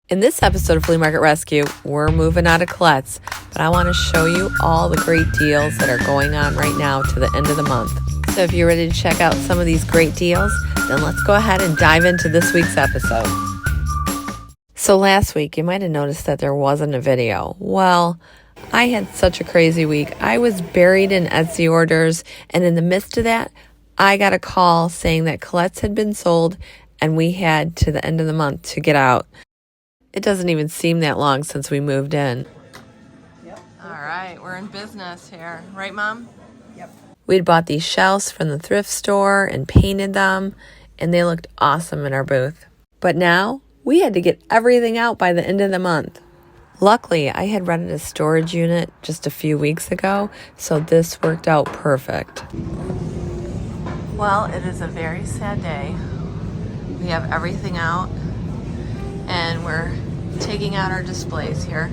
In this episode of Flea Market Rescue, we're moving out of Collette'S, but I want to show you all the great deals that are going on right now to the end of the month. So if you're ready to check out some of these great deals, then let's go ahead and dive into this week's episode. So last week, you might have noticed that there wasn't a video. Well, I had such a crazy week. I was buried in Etsy orders, and in the midst of that, I got a call saying that Collette'S had been sold, and we had to the end of the month to get out. It doesn't even seem that long since we moved in. Yep. All right, we're in business here. Right, Mom? Yep. We'd bought these shelves from the thrift store and painted them, and they looked awesome in our booth. But now, we had to get everything out by the end of the month. Luckily, I had rented a storage unit just a few weeks ago, so this worked out perfect. Well, it is a very sad day. We have everything out, and we're taking out our displays here.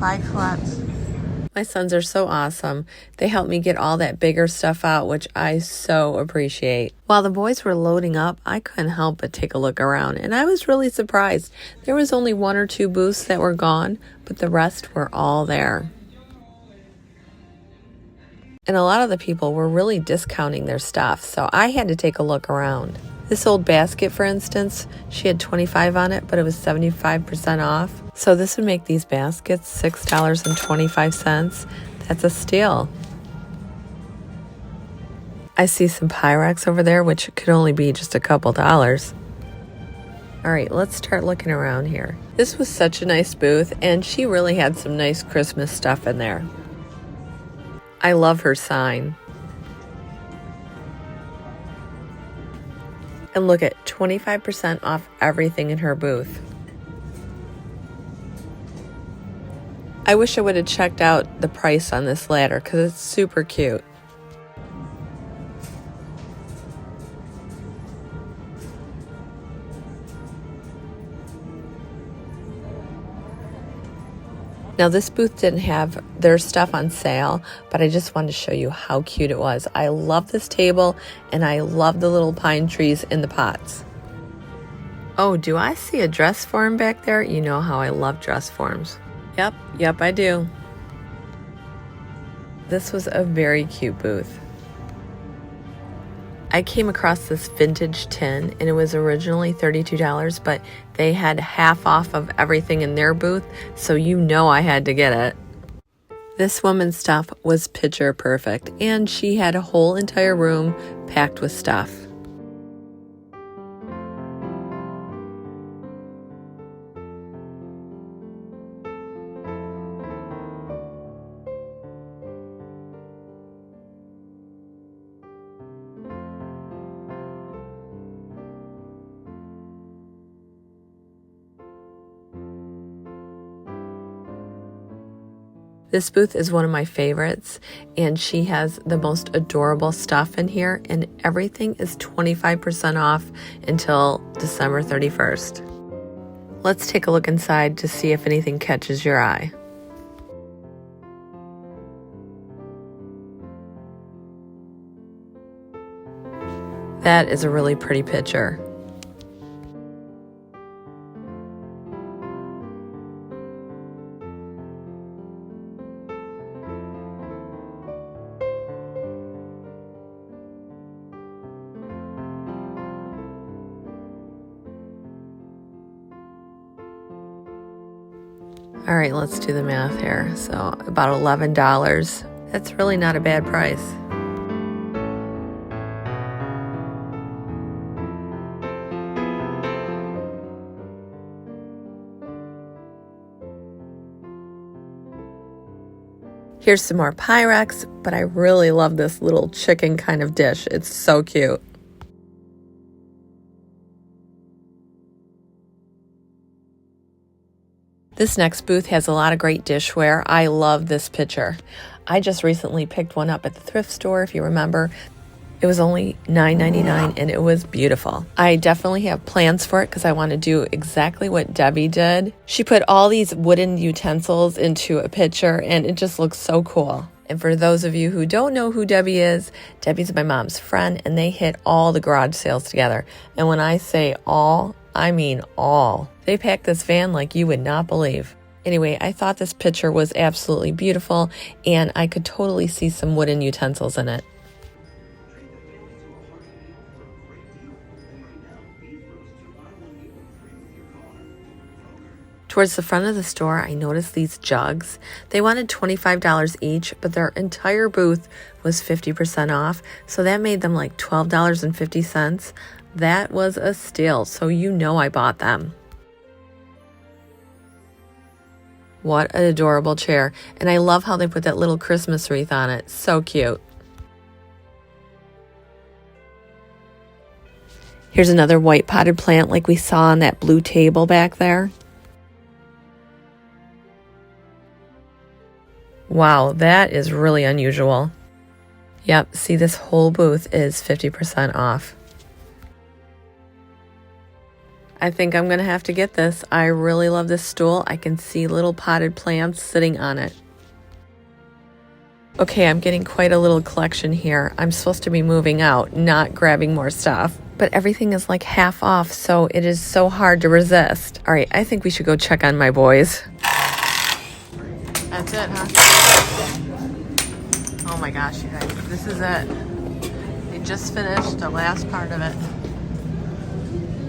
Bye, Collette'S. My sons are so awesome. They helped me get all that bigger stuff out, which I so appreciate. While the boys were loading up, I couldn't help but take a look around, and I was really surprised. There was only 1 or 2 booths that were gone, but the rest were all there. And a lot of the people were really discounting their stuff, so I had to take a look around. This old basket, for instance, she had 25 on it, but it was 75% off. So this would make these baskets $6.25. That's a steal. I see some Pyrex over there, which could only be just a couple dollars. All right, let's start looking around here. This was such a nice booth, and she really had some nice Christmas stuff in there. I love her sign. And look at 25% off everything in her booth. I wish I would have checked out the price on this ladder because it's super cute. Now this booth didn't have their stuff on sale, but I just wanted to show you how cute it was. I love this table, and I love the little pine trees in the pots. Oh, do I see a dress form back there? You know how I love dress forms. Yep, I do. This was a very cute booth. I came across this vintage tin, and it was originally $32, but they had half off of everything in their booth, so you know I had to get it. This woman's stuff was picture perfect, and she had a whole entire room packed with stuff. This booth is one of my favorites, and she has the most adorable stuff in here, and everything is 25% off until December 31st. Let's take a look inside to see if anything catches your eye. That is a really pretty picture. All right, let's do the math here. So about $11. That's really not a bad price. Here's some more Pyrex, but I really love this little chicken kind of dish. It's so cute. This next booth has a lot of great dishware. I love this picture. I just recently picked one up at the thrift store, if you remember. It was only $9.99 and it was beautiful. I definitely have plans for it because I want to do exactly what Debbie did. She put all these wooden utensils into a pitcher and it just looks so cool. And for those of you who don't know who Debbie is, Debbie's my mom's friend, and they hit all the garage sales together. And when I say all, I mean all. They packed this van like you would not believe. Anyway, I thought this picture was absolutely beautiful, and I could totally see some wooden utensils in it. Towards the front of the store, I noticed these jugs. They wanted $25 each, but their entire booth was 50% off, so that made them like $12.50. That was a steal, so you know I bought them. What an adorable chair, and I love how they put that little Christmas wreath on it. So cute. Here's another white potted plant like we saw on that blue table back there. Wow, that is really unusual. Yep, see, this whole booth is 50% off. I think I'm going to have to get this. I really love this stool. I can see little potted plants sitting on it. Okay, I'm getting quite a little collection here. I'm supposed to be moving out, not grabbing more stuff. But everything is like half off, so it is so hard to resist. All right, I think we should go check on my boys. That's it, huh? Oh my gosh, you guys, this is it. They just finished the last part of it.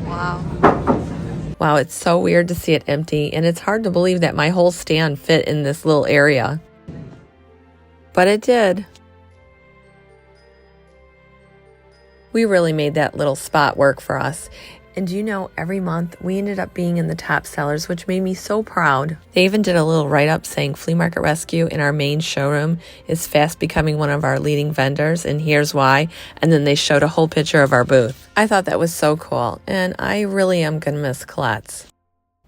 Wow. Wow, it's so weird to see it empty, and it's hard to believe that my whole stand fit in this little area. But it did. We really made that little spot work for us. And you know, every month we ended up being in the top sellers, which made me so proud. They even did a little write-up saying Flea Market Rescue in our main showroom is fast becoming one of our leading vendors, and here's why. And then they showed a whole picture of our booth. I thought that was so cool, and I really am going to miss Collette'S.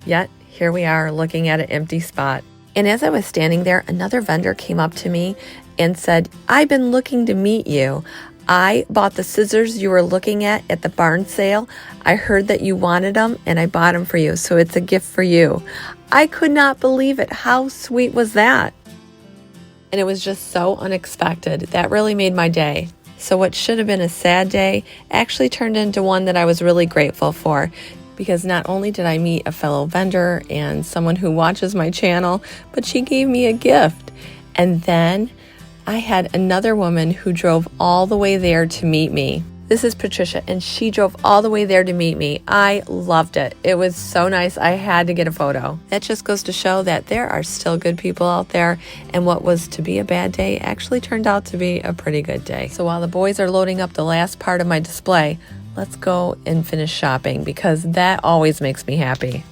Yet, here we are looking at an empty spot. And as I was standing there, another vendor came up to me and said, "I've been looking to meet you. I bought the scissors you were looking at the barn sale. I heard that you wanted them, and I bought them for you, so it's a gift for you." I could not believe it. How sweet was that? And it was just so unexpected. That really made my day. So what should have been a sad day actually turned into one that I was really grateful for, because not only did I meet a fellow vendor and someone who watches my channel, but she gave me a gift. And then I had another woman who drove all the way there to meet me. This is Patricia, and she drove all the way there to meet me. I loved it. It was so nice. I had to get a photo. That just goes to show that there are still good people out there, and what was to be a bad day actually turned out to be a pretty good day. So while the boys are loading up the last part of my display, let's go and finish shopping, because that always makes me happy.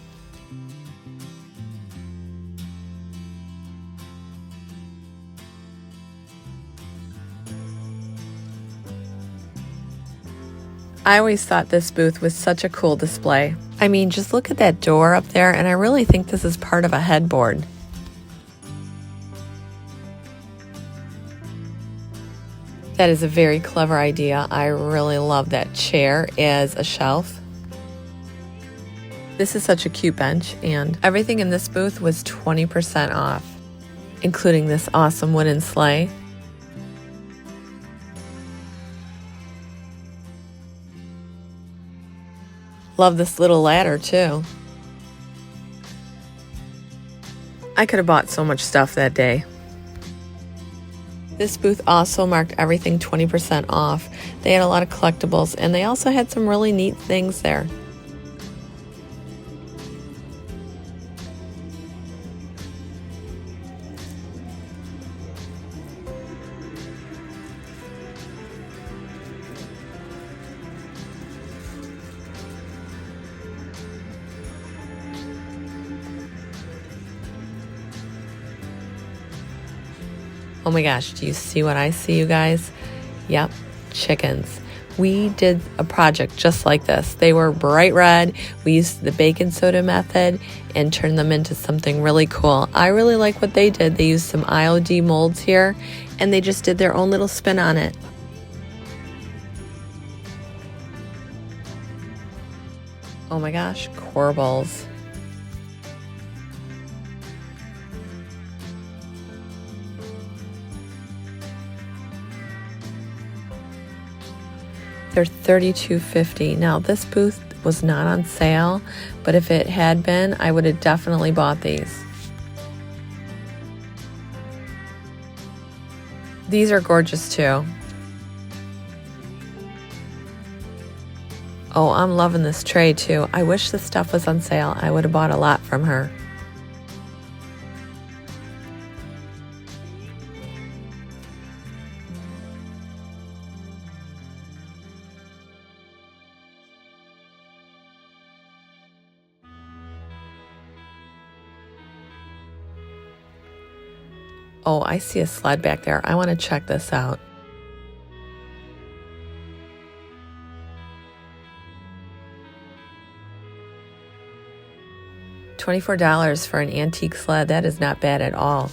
I always thought this booth was such a cool display. I mean, just look at that door up there, and I really think this is part of a headboard. That is a very clever idea. I really love that chair as a shelf. This is such a cute bench, and everything in this booth was 20% off, including this awesome wooden sleigh. Love this little ladder too. I could have bought so much stuff that day. This booth also marked everything 20% off. They had a lot of collectibles, and they also had some really neat things there. Oh my gosh, do you see what I see, you guys? Yep, chickens. We did a project just like this. They were bright red. We used the baking soda method and turned them into something really cool. I really like what they did. They used some IOD molds here, and they just did their own little spin on it. Oh my gosh, corbels. They're $32.50. Now this booth was not on sale, but if it had been, I would have definitely bought these. These are gorgeous too. Oh, I'm loving this tray too. I wish this stuff was on sale. I would have bought a lot from her. Oh, I see a sled back there. I want to check this out. $24 for an antique sled. That is not bad at all.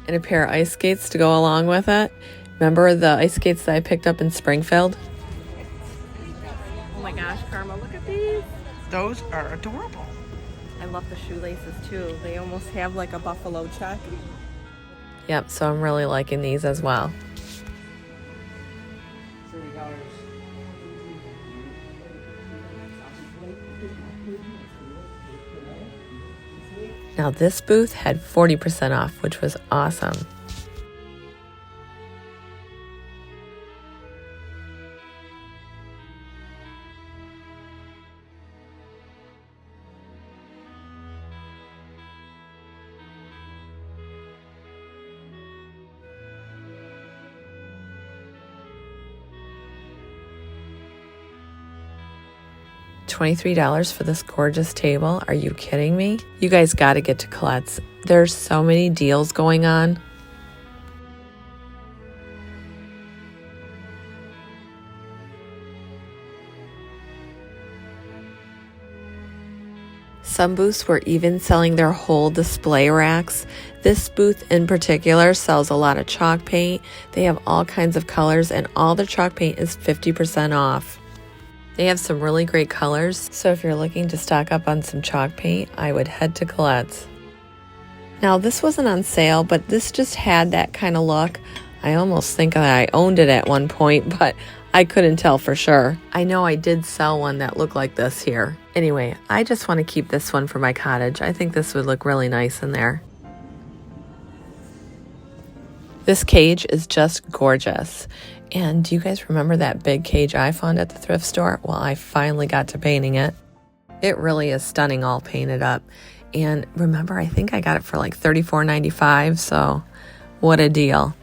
And a pair of ice skates to go along with it. Remember the ice skates that I picked up in Springfield? Oh my gosh, Karma, look at these. Those are adorable. I love the shoelaces too. They almost have like a buffalo check. Yep, so I'm really liking these as well. Now this booth had 40% off, which was awesome. $23 for this gorgeous table. Are you kidding me? You guys got to get to Collette's. There's so many deals going on. Some booths were even selling their whole display racks. This booth in particular sells a lot of chalk paint. They have all kinds of colors, and all their chalk paint is 50% off. They have some really great colors, so if you're looking to stock up on some chalk paint, I would head to Collette's. Now this wasn't on sale, but this just had that kind of look. I almost think that I owned it at one point, but I couldn't tell for sure. I know I did sell one that looked like this here. Anyway, I just want to keep this one for my cottage. I think this would look really nice in there. This cage is just gorgeous. And do you guys remember that big cage I found at the thrift store? Well, I finally got to painting it. It really is stunning all painted up. And remember, I think I got it for like $34.95, so what a deal.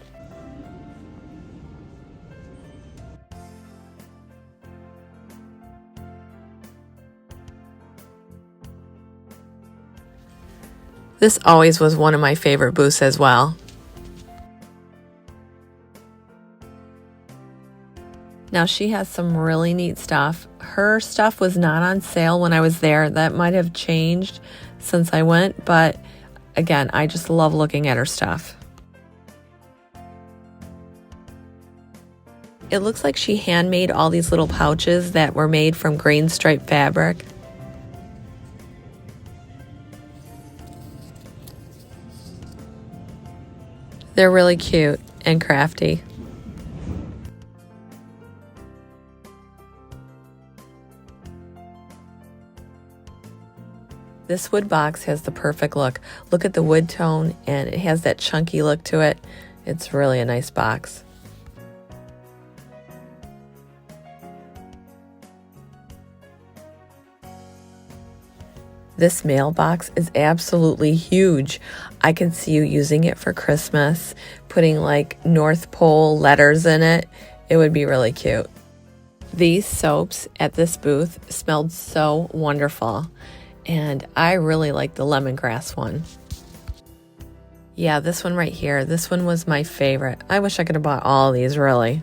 This always was one of my favorite booths as well. Now she has some really neat stuff. Her stuff was not on sale when I was there. That might have changed since I went, but again, I just love looking at her stuff. It looks like she handmade all these little pouches that were made from grain stripe fabric. They're really cute and crafty. This wood box has the perfect look. Look at the wood tone, and it has that chunky look to it. It's really a nice box. This mailbox is absolutely huge. I can see you using it for Christmas, putting like North Pole letters in it. It would be really cute. These soaps at this booth smelled so wonderful. And I really like the lemongrass one. Yeah, this one right here. This one was my favorite. I wish I could have bought all of these, really.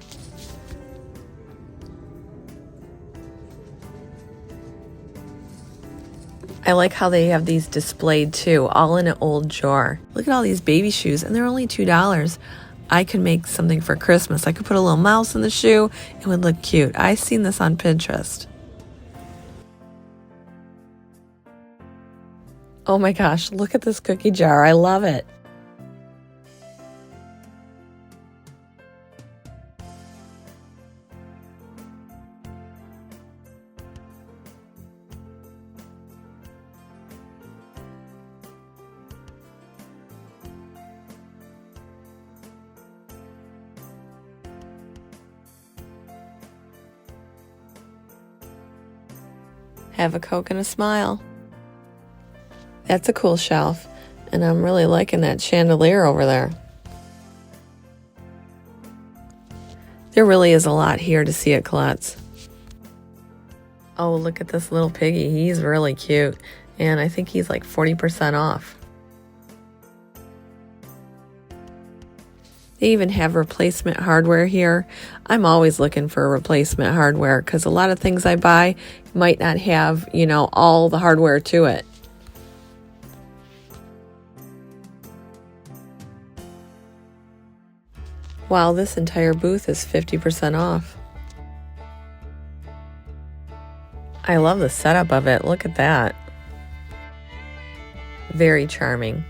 I like how they have these displayed too, all in an old jar. Look at all these baby shoes, and they're only $2. I could make something for Christmas. I could put a little mouse in the shoe. It would look cute. I've seen this on Pinterest. Oh my gosh, look at this cookie jar. I love it. Have a Coke and a smile. That's a cool shelf, and I'm really liking that chandelier over there. There really is a lot here to see at Collette's. Oh, look at this little piggy. He's really cute, and I think he's like 40% off. They even have replacement hardware here. I'm always looking for replacement hardware because a lot of things I buy might not have, all the hardware to it. Wow, this entire booth is 50% off. I love the setup of it. Look at that. Very charming.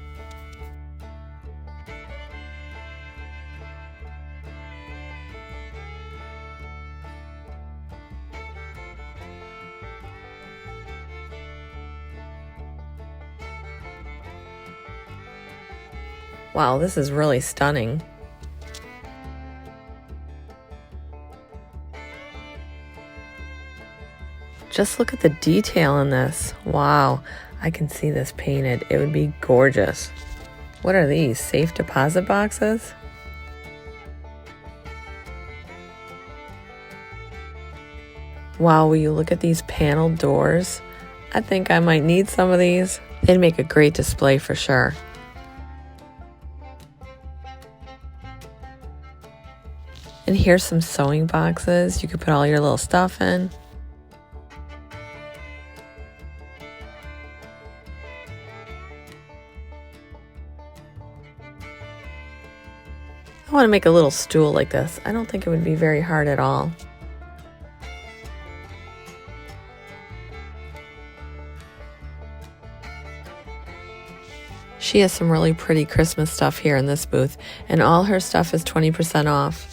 Wow, this is really stunning. Just look at the detail in this. Wow, I can see this painted. It would be gorgeous. What are these, safe deposit boxes? Wow, will you look at these paneled doors? I think I might need some of these. They'd make a great display for sure. And here's some sewing boxes. You could put all your little stuff in. I want to make a little stool like this. I don't think it would be very hard at all. She has some really pretty Christmas stuff here in this booth, and all her stuff is 20% off.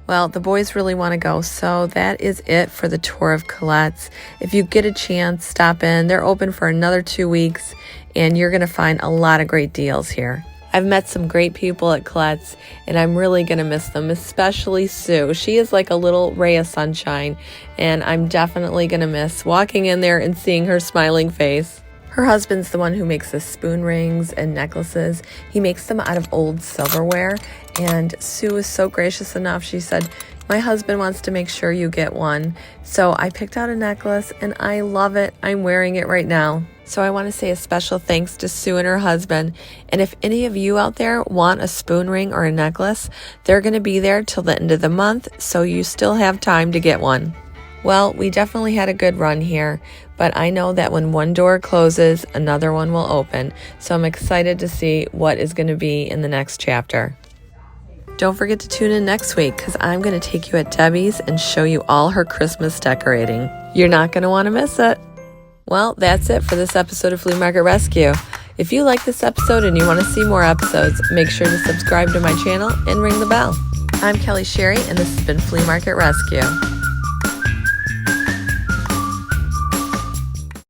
Well, the boys really want to go, so that is it for the tour of Collette's. If you get a chance, stop in. They're open for another 2 weeks, and you're going to find a lot of great deals here. I've met some great people at Collette's, and I'm really going to miss them, especially Sue. She is like a little ray of sunshine, and I'm definitely going to miss walking in there and seeing her smiling face. Her husband's the one who makes the spoon rings and necklaces. He makes them out of old silverware, and Sue is so gracious enough. She said, my husband wants to make sure you get one. So I picked out a necklace, and I love it. I'm wearing it right now. So I want to say a special thanks to Sue and her husband. And if any of you out there want a spoon ring or a necklace, they're going to be there till the end of the month, so you still have time to get one. Well, we definitely had a good run here, but I know that when one door closes, another one will open. So I'm excited to see what is going to be in the next chapter. Don't forget to tune in next week because I'm going to take you at Debbie's and show you all her Christmas decorating. You're not going to want to miss it. Well, that's it for this episode of Flea Market Rescue. If you like this episode and you want to see more episodes, make sure to subscribe to my channel and ring the bell. I'm Kelly Sherry, and this has been Flea Market Rescue.